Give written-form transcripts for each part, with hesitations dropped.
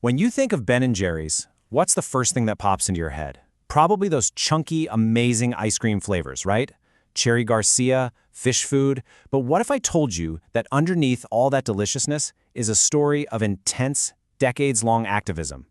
When you think of Ben & Jerry's, what's the first thing that pops into your head? Probably those chunky, amazing ice cream flavors, right? Cherry Garcia, fish food. But what if I told you that underneath all that deliciousness is a story of intense, decades-long activism?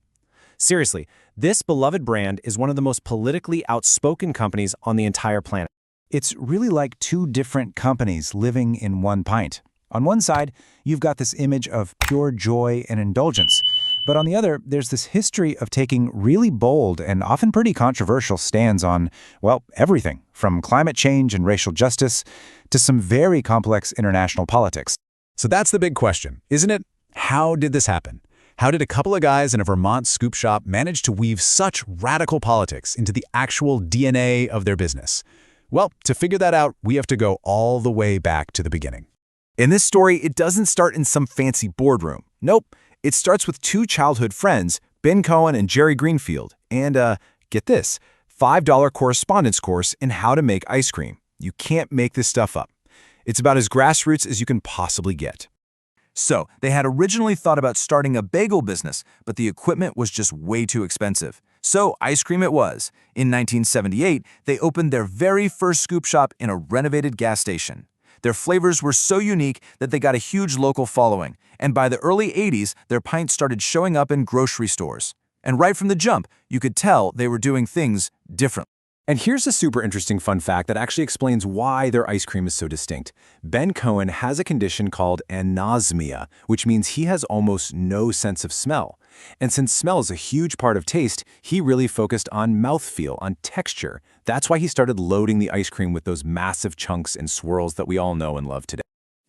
Seriously, this beloved brand is one of the most politically outspoken companies on the entire planet. It's really like two different companies living in one pint. On one side, you've got this image of pure joy and indulgence. But on the other, there's this history of taking really bold and often pretty controversial stands on, well, everything, from climate change and racial justice to some very complex international politics. So that's the big question, isn't it? How did this happen? How did a couple of guys in a Vermont scoop shop manage to weave such radical politics into the actual DNA of their business? Well, to figure that out, we have to go all the way back to the beginning. In this story, it doesn't start in some fancy boardroom. Nope. It starts with two childhood friends, Ben Cohen and Jerry Greenfield, and, get this, $5 correspondence course in how to make ice cream. You can't make this stuff up. It's about as grassroots as you can possibly get. So, they had originally thought about starting a bagel business, but the equipment was just way too expensive. So, ice cream it was. In 1978, they opened their very first scoop shop in a renovated gas station. Their flavors were so unique that they got a huge local following, and by the early 80s, their pints started showing up in grocery stores. And right from the jump, you could tell they were doing things differently. And here's a super interesting fun fact that actually explains why their ice cream is so distinct. Ben Cohen has a condition called anosmia, which means he has almost no sense of smell. And since smell is a huge part of taste, he really focused on mouthfeel, on texture. That's why he started loading the ice cream with those massive chunks and swirls that we all know and love today.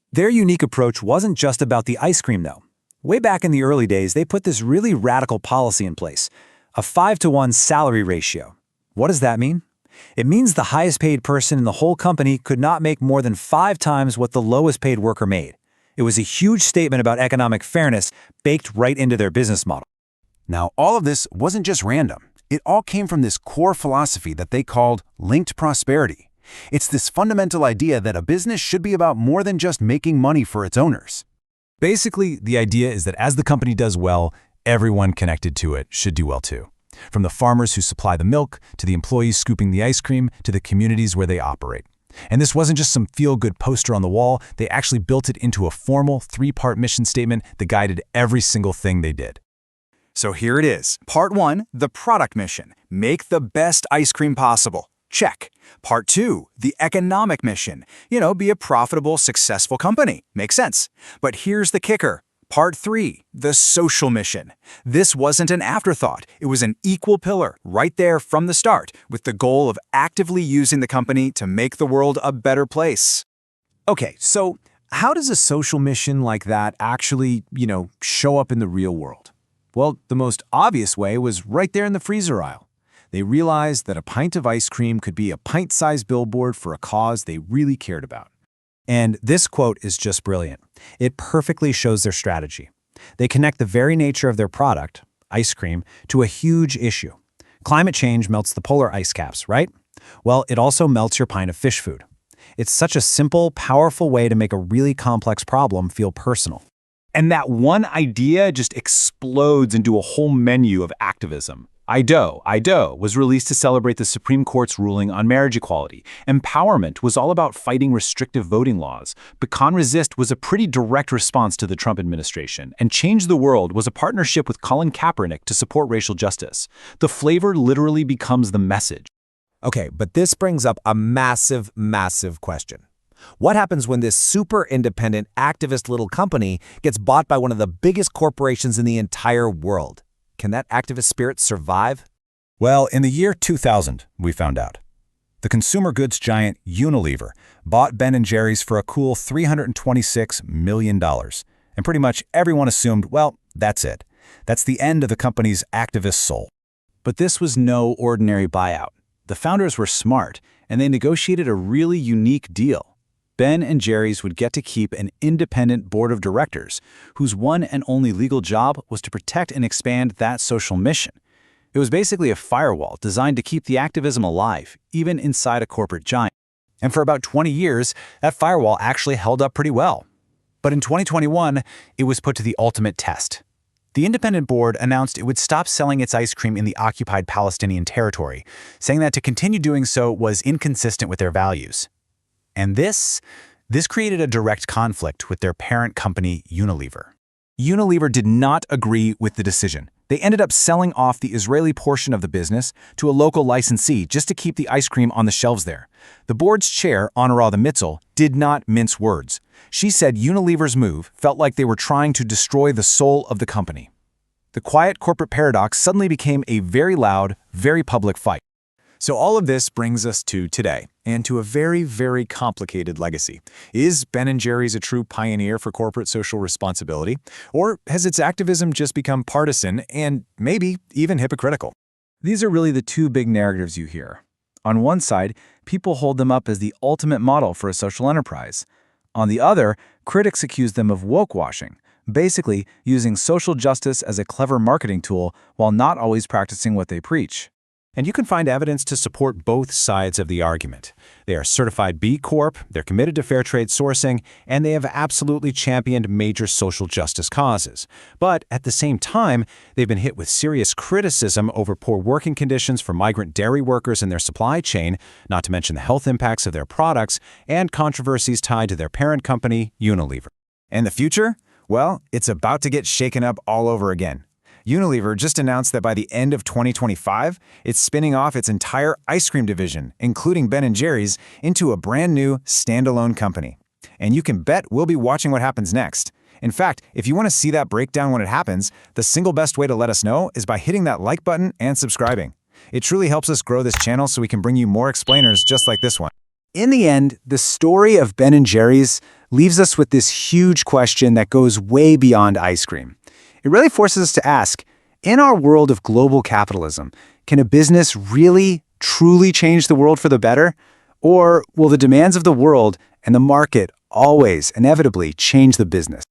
Their unique approach wasn't just about the ice cream, though. Way back in the early days, they put this really radical policy in place, a 5-to-1 salary ratio. What does that mean? It means the highest paid person in the whole company could not make more than 5 times what the lowest paid worker made. It was a huge statement about economic fairness baked right into their business model. Now, all of this wasn't just random. It all came from this core philosophy that they called linked prosperity. It's this fundamental idea that a business should be about more than just making money for its owners. Basically, the idea is that as the company does well, everyone connected to it should do well too. From the farmers who supply the milk, to the employees scooping the ice cream, to the communities where they operate. And this wasn't just some feel-good poster on the wall, they actually built it into a formal 3-part mission statement that guided every single thing they did. So here it is. Part 1, the product mission. Make the best ice cream possible. Check. Part 2, the economic mission. Be a profitable, successful company. Makes sense. But here's the kicker. Part 3, the social mission. This wasn't an afterthought. It was an equal pillar right there from the start, with the goal of actively using the company to make the world a better place. Okay, so how does a social mission like that actually, show up in the real world? Well, the most obvious way was right there in the freezer aisle. They realized that a pint of ice cream could be a pint-sized billboard for a cause they really cared about. And this quote is just brilliant. It perfectly shows their strategy. They connect the very nature of their product, ice cream, to a huge issue. Climate change melts the polar ice caps, right? Well, it also melts your pint of fish food. It's such a simple, powerful way to make a really complex problem feel personal. And that one idea just explodes into a whole menu of activism. I Do was released to celebrate the Supreme Court's ruling on marriage equality. Empowerment was all about fighting restrictive voting laws. Pecan Resist was a pretty direct response to the Trump administration. And Change the World was a partnership with Colin Kaepernick to support racial justice. The flavor literally becomes the message. Okay, but this brings up a massive, massive question. What happens when this super independent, activist little company gets bought by one of the biggest corporations in the entire world? Can that activist spirit survive? Well, in the year 2000, we found out. The consumer goods giant Unilever bought Ben & Jerry's for a cool $326 million. And pretty much everyone assumed, well, that's it. That's the end of the company's activist soul. But this was no ordinary buyout. The founders were smart, and they negotiated a really unique deal. Ben & Jerry's would get to keep an independent board of directors, whose one and only legal job was to protect and expand that social mission. It was basically a firewall designed to keep the activism alive, even inside a corporate giant. And for about 20 years, that firewall actually held up pretty well. But in 2021, it was put to the ultimate test. The independent board announced it would stop selling its ice cream in the occupied Palestinian territory, saying that to continue doing so was inconsistent with their values. And this created a direct conflict with their parent company, Unilever. Unilever did not agree with the decision. They ended up selling off the Israeli portion of the business to a local licensee just to keep the ice cream on the shelves there. The board's chair, Honorada Mitzel, did not mince words. She said Unilever's move felt like they were trying to destroy the soul of the company. The quiet corporate paradox suddenly became a very loud, very public fight. So all of this brings us to today, and to a very, very complicated legacy. Is Ben & Jerry's a true pioneer for corporate social responsibility? Or has its activism just become partisan and maybe even hypocritical? These are really the two big narratives you hear. On one side, people hold them up as the ultimate model for a social enterprise. On the other, critics accuse them of woke-washing, basically using social justice as a clever marketing tool while not always practicing what they preach. And you can find evidence to support both sides of the argument. They are certified B Corp, they're committed to fair trade sourcing, and they have absolutely championed major social justice causes. But at the same time, they've been hit with serious criticism over poor working conditions for migrant dairy workers in their supply chain, not to mention the health impacts of their products, and controversies tied to their parent company, Unilever. And the future? Well, it's about to get shaken up all over again. Unilever just announced that by the end of 2025, it's spinning off its entire ice cream division, including Ben & Jerry's, into a brand new, standalone company. And you can bet we'll be watching what happens next. In fact, if you want to see that breakdown when it happens, the single best way to let us know is by hitting that like button and subscribing. It truly helps us grow this channel so we can bring you more explainers just like this one. In the end, the story of Ben & Jerry's leaves us with this huge question that goes way beyond ice cream. It really forces us to ask, in our world of global capitalism, can a business really, truly change the world for the better? Or will the demands of the world and the market always, inevitably, change the business?